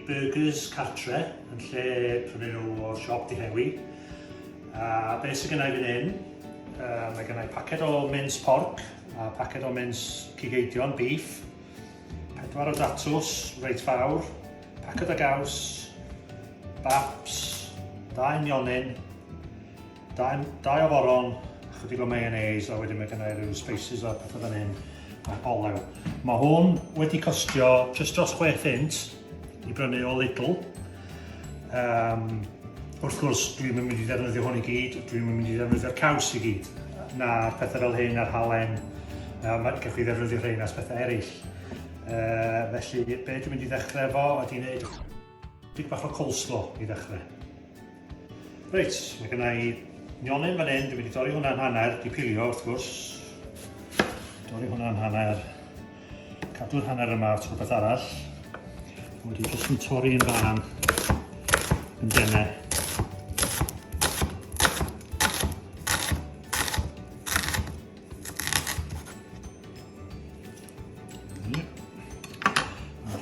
burgers cartre yn lle prynu nhw o'r siop dihewi. A beth sydd gennau fan hyn, mae gennau paced o mince pork a paced o mince cigeidion, beef, 4 o datws reit fawr, paced o gaws, baps, 2 nionyn, 2 o foron, chydig o mayonnaise, a wedyn mae gennau rhyw spices a pethau fan hyn, a olew. Mae hwn wedi costio just dros 6 funt i brynu o Lidl. Wrth gwrs, dwi'n mynd i ddefnyddio hwn i gyd, dwi'n mynd i ddefnyddio'r caws i gyd, na'r pethau fel hyn a'r halen, mae'n gallwch chi ddefnyddio rhain as pethau eraill. Felly, be dwi'n mynd i ddechrau efo ydy wneud dig bach o coleslaw i ddechrau. Reit, mae gennau nionyn fan hyn, dwi'n mynd i dorri hwnna'n hanner, di pilio wrth gwrs. Dorri hwnna'n hanner, cadw'r hanner yma at rhywbeth arall. Wedi jyst yn torri yn fan yn denau.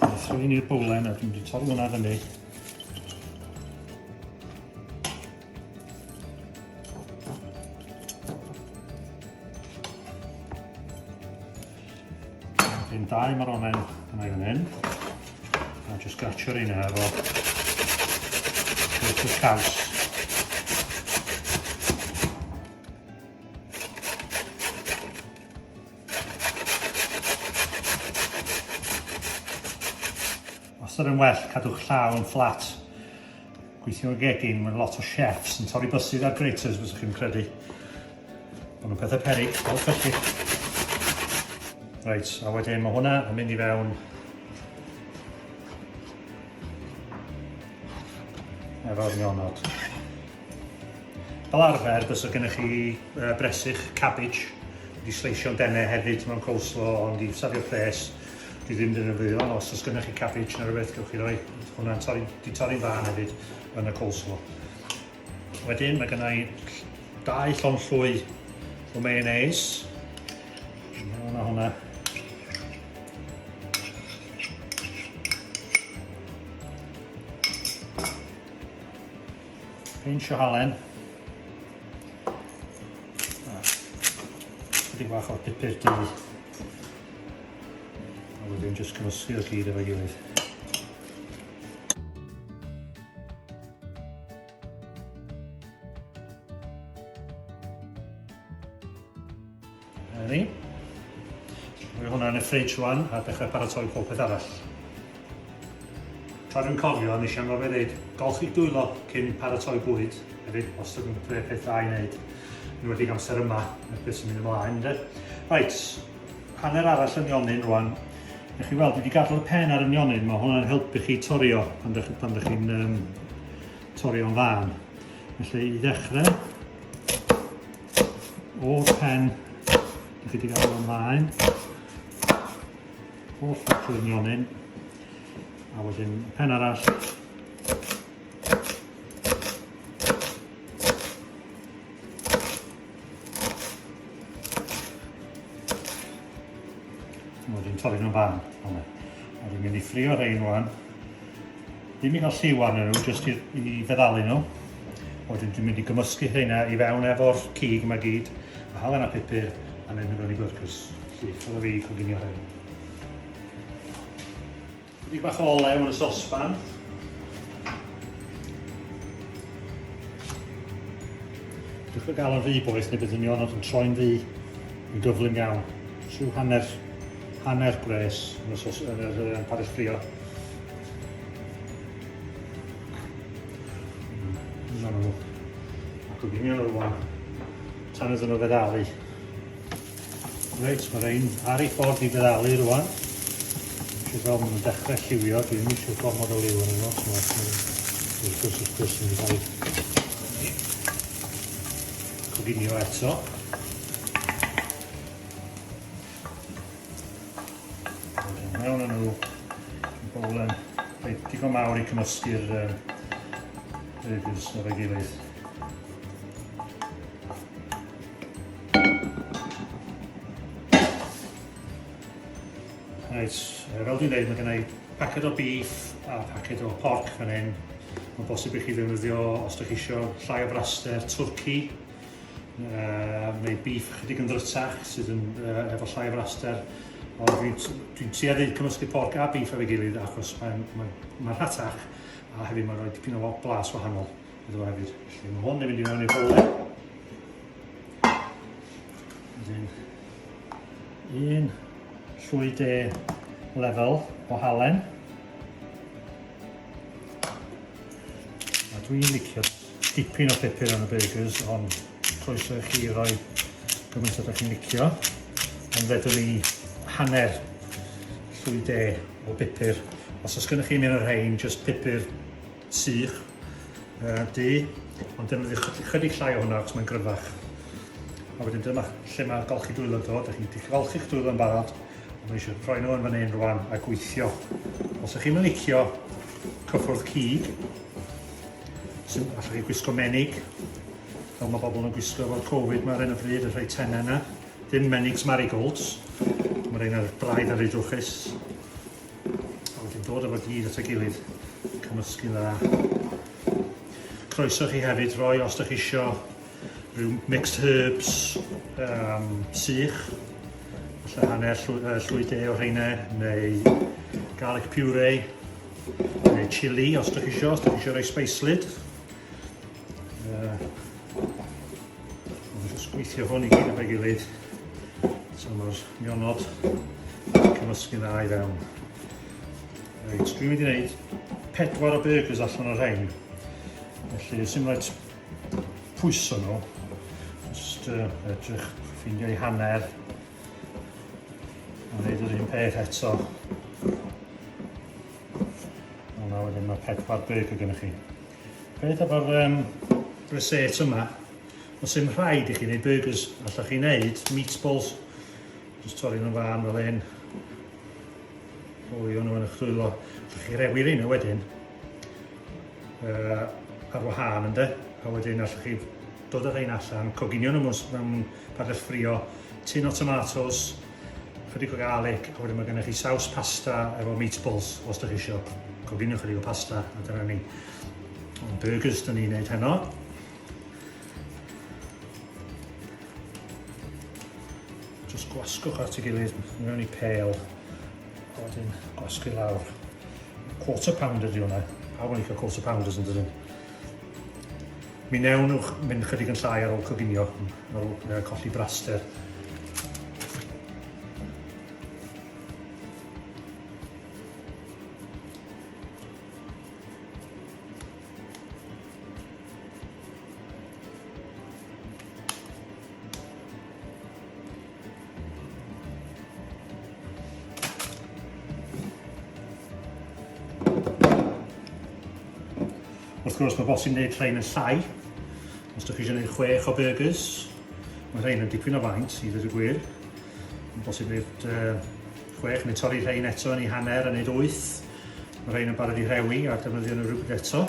A thrwyn i'r bowlen a dwi'n wedi torri hwnna fyny. Dwi'n 2 maronen yna i fan hyn. A jyst gatio'r un efo y caws. Os ydyn well, cadw'ch llaw yn fflat. Gweithio o gegin, mae lot o chefs yn torri byssydd ar graters, fyswch chi'n credu. Mae nhw'n pethau peryg, fel felly. Reit, a wedyn mae hwnna yn mynd i fewn efo'r nionod. Fel arfer, bys gennych chi bresych, cabbage, wedi sleisio'n denau hefyd mewn coleslaw, ond i safio pres, dwi ddim yn ddefnyddio, ond os oes gennych chi cabbage neu rhywbeth, gewch chi roi hwnna'n torri'n fan hefyd yn y coleslaw. Wedyn, mae gennau 2 llon llwy o mayonnaise. Hwnna. Pinch o halen. Chydig bach o'r pupur du. A wedyn jyst cymysgu'r gyd efo'i gilydd. Dyna ni. Mae hwnna yn y fridge rwan a dechrau paratoi pob peth arall. Tra dwi'n cofio, nes i anghofio dweud, golch i'ch dwylo cyn paratoi bwyd hefyd, os ydyn nhw'n peth dda i wneud. Yn wedi amser yma, beth sy'n mynd ymlaen. Reit, hanner arall y nionyn rwan. Nech chi weld, dwi wedi gadael y pen ar y nionyn, mae hwnna'n helpu chi torio pan ydych chi'n torio'n fan. Felly i ddechrau, o'r pen, dych chi wedi gadael ymlaen, o'r ffactor y nionyn, a wedyn pen arall. Wedyn torri nhw'n fan. A dwi'n mynd i ffrio rhain rwan. Ddim i gael lliw arnyn nhw, jyst i feddalu nhw. Wedyn dwi'n mynd i gymysgu hynna i fewn efo'r cig yma gyd, a halen a pupur, a mynd mewn i byrgers. Felly, ffordd o fi coginio hyn. Chydig bach o olew yn y sosban. Dewch o gael yn rhy boeth neu bydd yn nionod yn troi'n ddi yn gyflym iawn. Rhyw hanner gres yn y parys ffrio. Yna nhw. A coginio nhw rwan. Tan ydyn nhw feddalu. Reit, mae rhain ar ei ffordd i feddalu rwan. Fel maen nhw'n dechrau lliwio, dwi'n mynd i'w gormod o liw yn yno, so mae'n gwrs yn cael ei coginio eto. Mewn yn nhw, bowlen digon mawr i cymysgu'r burgers efo'i gilydd. Reit, fel dwi'n dweud, mae gen i paced o beef a paced o porc fan hyn. Mae'n bosib i chi ddefnyddio os ydych chi eisiau llai o braster twrci neu beef chydig yn ddrytach sydd yn efo llai o braster. Ond dwi'n tueddu cymysgu porc a beef efo'i gilydd achos mae'n rhatach a hefyd mae'n rhoi dipyn o blas wahanol iddo hefyd. Felly mae hwn yn mynd i mewn i'r bowle. Un llwy de lefel o halen. A dwi'n licio dipyn o pupur yn y burgers, ond croeso i chi roi gymaint o ydych chi'n licio. Ond fedwn ni hanner llwy de o pupur. Os oes gennych chi mewn yr rhain, jyst pupur sych, du, ond defnyddio chydig llai o hwnna, achos mae'n gryfach. A wedyn dyma lle mae golchi dwylo dod, ydych chi'n golchi'ch dwylo yn barod, a mae eisiau rhoi nhw yn fan hyn rwan a gweithio. Os ydych chi'n licio cyffwrdd cig, allwch chi gwisgo menig, fel mae bobl yn gwisgo efo'r Covid mae ar hyn o bryd, y rhai tenau yna. Dim menigs marigolds, mae rhain ar braidd ar ei drwchus. A wedyn dod efo gyd at y gilydd, cymysgu dda. Croeso chi hefyd roi os ydych chi eisiau rhyw mixed herbs sych, falle hanner llwy de o rheina, neu garlic puree, neu chili os ydych chi eisiau rhoi speislid. Jyst gweithio hwn i gyd efo'i gilydd, so mae'r nionod cymysgu dda i fewn. Reit, dwi'n mynd i wneud 4 o burgers allan o'r rhain, felly sim rhaid pwyso nhw. Just edrych ffeindio i hanner a wneud yr un peth eto. Hwna wedyn mae 4 burger gennych chi. Peth efo'r reset yma, os ym rhaid i chi wneud burgers, allwch chi wneud meatballs, just torri nhw'n fan fel hyn, bolio nhw yn eich dwylo. Allwch chi rewi'r un wedyn ar wahân ynde, a wedyn allwch chi dod yr ein allan, coginio nhw mewn pagell ffrio, tin o tomatoes, chydig o garlic, a wedyn mae gennych chi saws pasta efo meatballs os ydych chi eisiau. Coginio chydig o pasta, a dyna ni. Ond burgers dyn ni'n neud heno. Just gwasgwch at ei gilydd mewn i pêl, a wedyn gwasgu lawr. Quarter pounder di hwnna, pawb yn licio quarter pounders yn dydyn. Mi newnwch mynd chydig yn llai ar ôl coginio, ar ôl colli braster. Wrth gwrs, mae bosib wneud rhain yn llai. Os ydych chi eisiau gwneud 6 o burgers, mae rhain yn dipyn o faint, i ddweud y gwir. Mae'n bosib wneud 6, neu torri rhain eto yn ei hanner a wneud 8. Mae rhain yn barod i rewi a defnyddio nhw rhywbeth eto.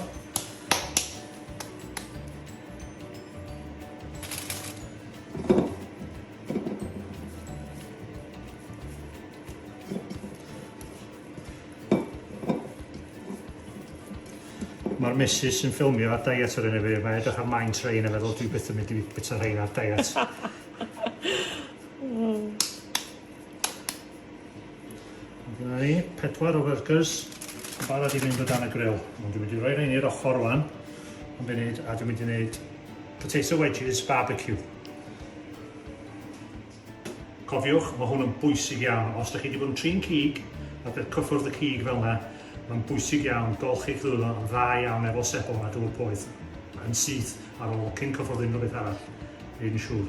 Mae'r missus sy'n ffilmio ar diet ar hyn o fi, mae edrych ar mind train a feddwl dwi byth yn mynd i bita rhain ar diet. Dyna ni, 4 o burgers, barod i fynd o dan y grill. Dwi'n mynd i roi rhain i'r ochr rwan, a dwi'n mynd i wneud potato wedges barbecue. Cofiwch, mae hwn yn bwysig iawn. Os ydych chi wedi bod yn trin cig, a cyffwrdd y cig fel yna, mae'n bwysig iawn, golchi'ch ddwylo yn dda iawn efo sebon a dŵr poeth yn syth ar ôl cyn cyffwrdd unrhyw beth arall, ein siŵr.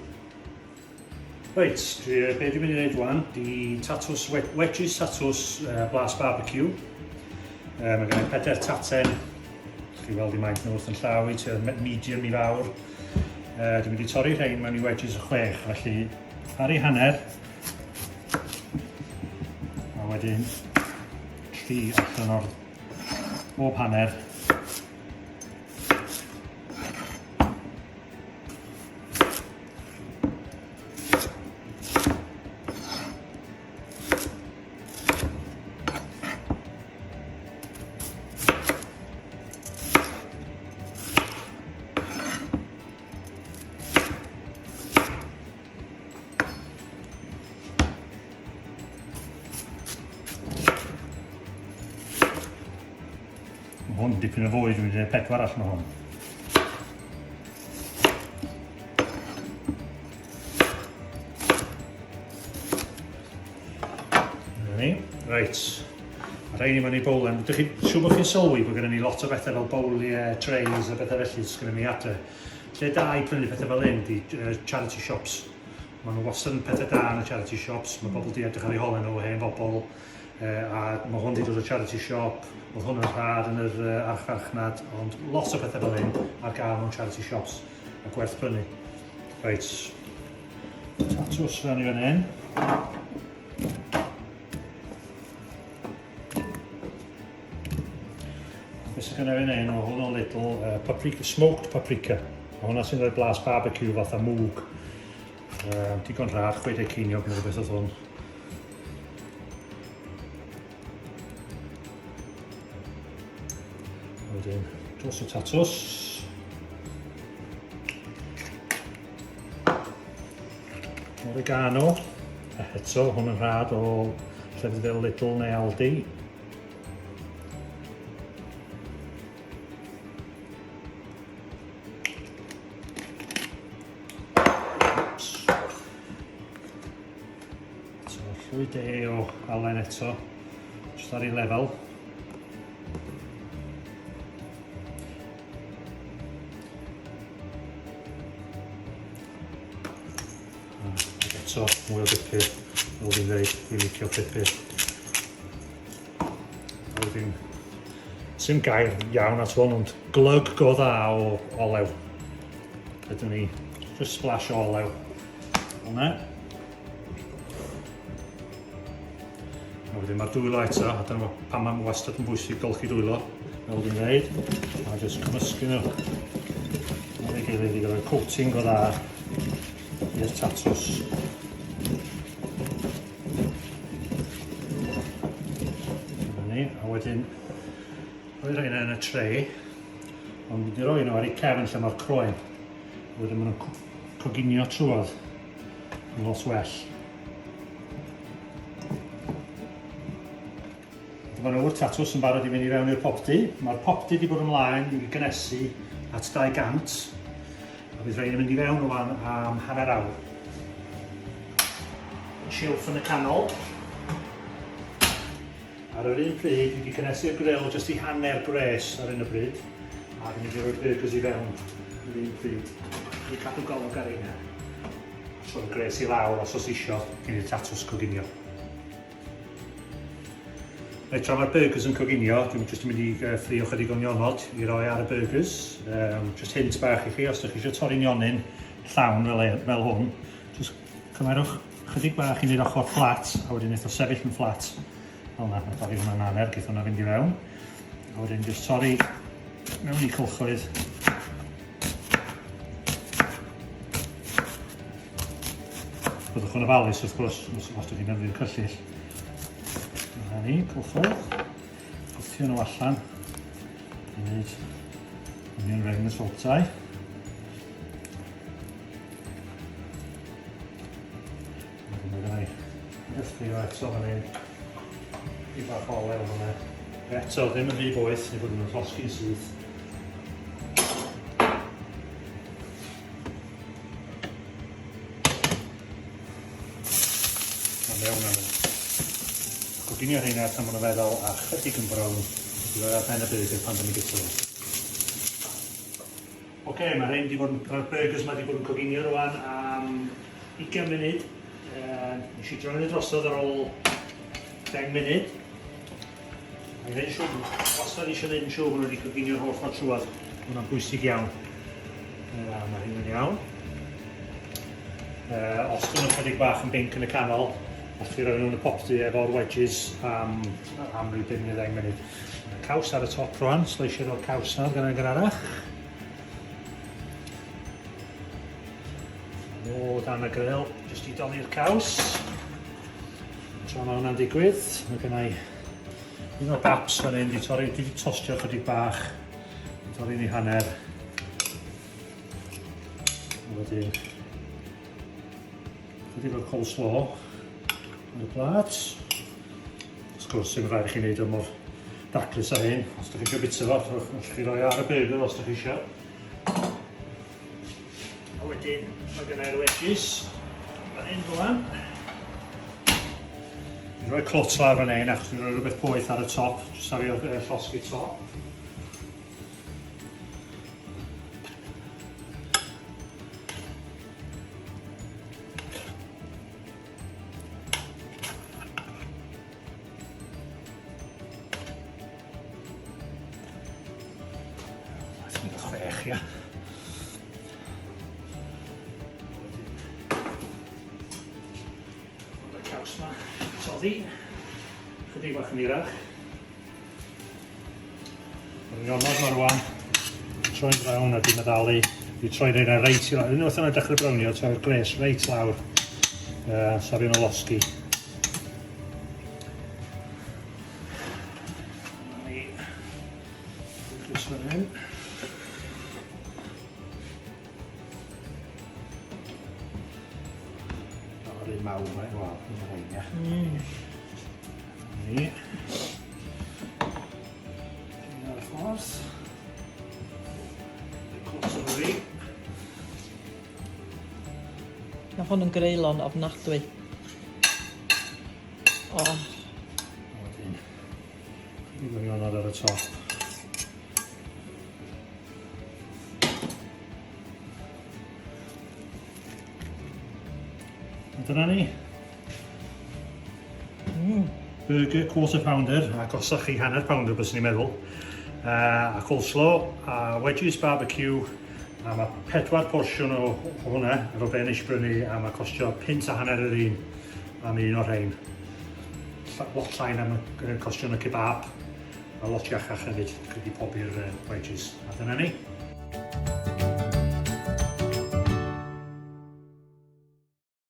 Reit, be dwi'n mynd i wneud rwan, di tatws, wedges tatws blas barbecue. Mae gen i 4 taten, chi weld i maint nhw wrth yn llaw i, medium i fawr. Dwi'n mynd i torri rhain mewn i wedges o 6, felly ar ei hanner. A wedyn lli allan o'r bob hanner. Mae hwn dipyn o fwy, dwi'n gwneud 4 allan o hwn. Reit, mae rhaid ni mewn i bowlen. Dych chi'n siŵr bod chi'n sylwi bod gennym ni lot o bethau fel bowliau, trays a bethau felly sydd gennym ni adre. Lle da i prynu pethau fel hyn di charity shops. Mae nhw wastad yn pethau da yn y charity shops. Mae bobl di edrych ar eu holen nhw, hen bobl. A mae hwn di dod o charity shop. Oedd hwn yn rhad yn yr archfarchnad. Ond lot o pethau fel hyn ar gael mewn charity shops. A gwerth prynu. Reit. Tatws fan i fan hyn. Beth sy'n gynnau fan hyn o hwn o little paprika, smoked paprika. Hwna sy'n rhoi blas barbecue fath a mwg. Digon rhad, 60 ceiniog neu rhywbeth oedd hwn. Wedyn, dros y tatws. Oregano. Eto, hwn yn rhad o llefydd fel Lidl neu Aldi. Llwy de o alen eto, jyst ar ei lefel. Ac eto, mwy o bupur, fel fi'n dweud, fi'n licio bupur. Wedyn, sy'n gair iawn at hwn, ond glug go dda o olew. Ydyn ni, just splash o olew. Hwna. Wedyn mae'r dwylo eto, a dyna pan mae'n wastad yn bwysig golchi dwylo, fel dwi'n dweud. A jyst cymysgu nhw ar ei gilydd i gael coating go dda i'r tatws. A wedyn, rhoi rhain yn y tray, ond wedi rhoi nhw ar ei cefn lle mae'r croen. Wedyn maen nhw'n coginio trwodd yn lot well. Mae nhw'r tatws yn barod i fynd i fewn i'r popdy. Mae'r popdy wedi bod ymlaen i gynesu at 200. A bydd rhaid yn mynd i fewn rwan am hanner awr. Silff yn y canol. Ar yr un pryd, wedi cynesu'r grill jyst i hanner gres ar un y bryd. A dwi'n mynd i roi'r burgers i fewn ar un pryd. I cadw golwg ar ein. Tro'r gres i lawr os oes isio gen i'r tatws coginio. Reit, tra mae'r burgers yn coginio, dwi'n jyst yn mynd i ffrio chydig o nionod i roi ar y burgers. Jyst hint bach i chi, os ydych chi eisiau torri nionyn llawn fel hwn, jyst cymerwch chydig bach i wneud ochr fflat, a wedyn eith o sefyll yn fflat. Fel yna, mae torri hwnna'n hanner, geith hwnna fynd i fewn. A wedyn jyst torri mewn i cylchoedd. Byddwch yn ofalus wrth gwrs, os ydych chi'n ymwneud cyllyll. Dyna ni, cylchoedd. Gwthio nhw allan. I wneud onion ring y saltau. Wedyn mae gennau ffrio eto fan hyn. I bach o olew fan hyn. Eto, ddim yn rhy boeth, neu bod nhw'n llosgi'n syth. A mewn am coginio rheina tan maen nhw'n feddwl a chydig yn brown. I roi ar pen y burger pan dyn ni gyda nhw. Oce, mae rhain wedi bod yn, burgers mae wedi bod yn coginio rwan am 20 munud. Nes i droi'n y drosodd ar ôl 10 munud. A i ddweud siwr, wastad eisiau ddweud yn siwr bod nhw wedi coginio'r holl ffordd trwad. Hwna'n bwysig iawn. Mae hyn yn iawn. Os dyn nhw'n chydig bach yn binc yn y canol, os chi roi nhw'n y popty efo'r wedges am rhyw 5 neu 10 munud. Caws ar y top rwan, sleisio o'r caws na gan arach. O dan y grill, jyst i dolli'r caws. Tra mae hwnna'n digwydd, mae gennau un o'r baps fan hyn, dwi wedi tostio chydig bach, torri ni hanner. A wedyn, chydig o'r coleslaw yn y plat. Wrth gwrs, sy'n rhaid i chi wneud o mor daclus ar hyn. Os ydych chi eisiau bita fo, allwch chi roi ar y burger os ydych chi eisiau. A wedyn, mae gennau'r wedges fan hyn rwan. Dwi'n rhoi coleslaw fan hyn achos dwi'n rhoi rhywbeth poeth ar y top, jyst ar ei llosgi top. Chwech, ia. Y caws yma, toddi, chydig bach yn hirach. Yr nionod yma rwan, troi'n brawn a di meddalu, di troi'n ein reit i lawr. Unwaith yna dechrau brownio, troi'r gres reit lawr, safio'n o losgi. Gris fan hyn. Yr un mawr yma, wel, yn y rhain, ia. Ni. Un ar y ffordd. Cwrs o'r fi. Mae hwn yn greulon ofnadwy. O. Wedyn, chydig o nionod ar y top. A dyna ni. Burger, quarter pounder, a gosach chi hanner pounder bys ni'n meddwl. A coleslaw, a wedges barbecue, a mae 4 porsiwn o hwnna, efo be nes i brynu, a mae costio pint a hanner yr un am un o'r rhain. Lot llain am y costion y kebab, a lot iachach hefyd, gyda pob i'r wedges. A dyna ni.